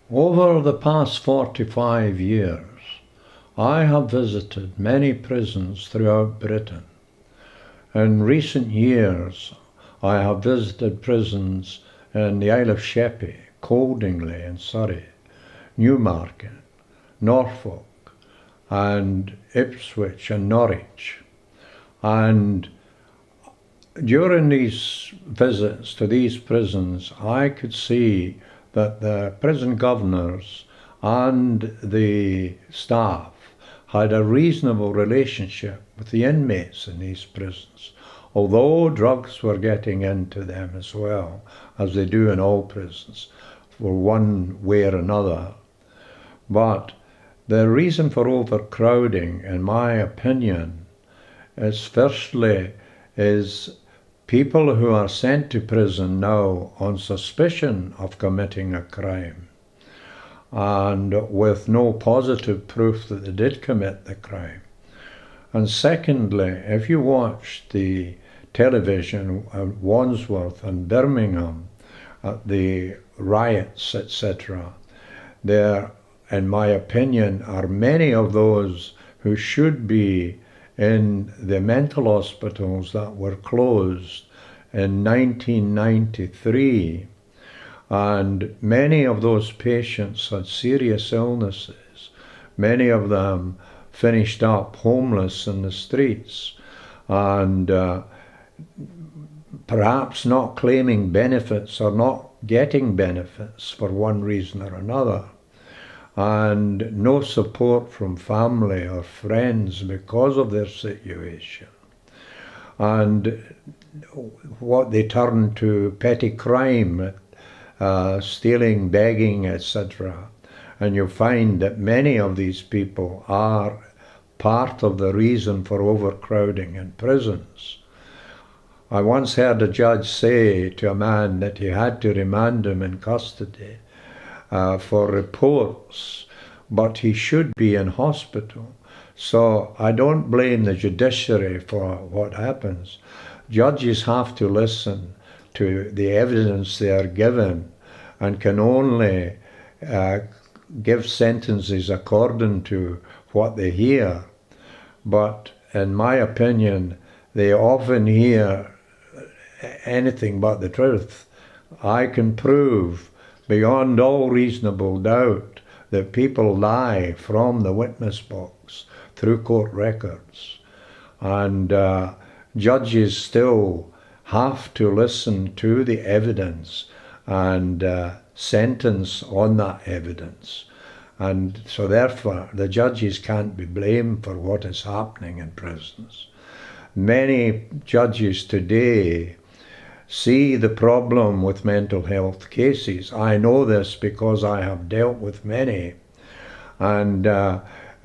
Over the past 45 years, I have visited many prisons throughout Britain. In recent years, I have visited prisons in the Isle of Sheppey, Coldingley in Surrey, Newmarket, Norfolk, and Ipswich and Norwich. And during these visits to these prisons, I could see that the prison governors and the staff had a reasonable relationship with the inmates in these prisons, although drugs were getting into them as well, as they do in all prisons, for one way or another. But the reason for overcrowding, in my opinion, is firstly people who are sent to prison now on suspicion of committing a crime and with no positive proof that they did commit the crime. And secondly, if you watch the television at Wandsworth and Birmingham at the riots, etc., there, in my opinion, are many of those who should be in the mental hospitals that were closed in 1993, and many of those patients had serious illnesses. Many of them finished up homeless in the streets and perhaps not claiming benefits or not getting benefits for one reason or another, and no support from family or friends because of their situation. And what they turn to petty crime, stealing, begging, etc. And you find that many of these people are part of the reason for overcrowding in prisons. I once heard a judge say to a man that he had to remand him in custody for reports, but he should be in hospital. So I don't blame the judiciary for what happens. Judges have to listen to the evidence they are given and can only give sentences according to what they hear. But in my opinion, they often hear anything but the truth. I can prove beyond all reasonable doubt that people lie from the witness box through court records. And judges still have to listen to the evidence and sentence on that evidence. And so therefore the judges can't be blamed for what is happening in prisons. Many judges today see the problem with mental health cases. I know this because I have dealt with many, and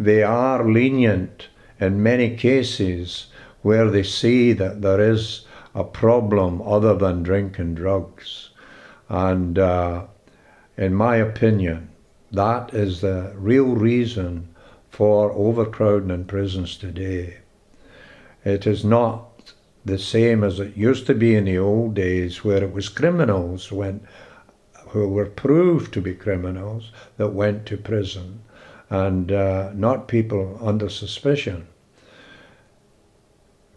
they are lenient in many cases where they see that there is a problem other than drink and drugs. And in my opinion, that is the real reason for overcrowding in prisons today. It is not the same as it used to be in the old days, where it was criminals who were proved to be criminals that went to prison, and not people under suspicion.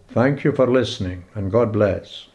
Thank you for listening, and God bless.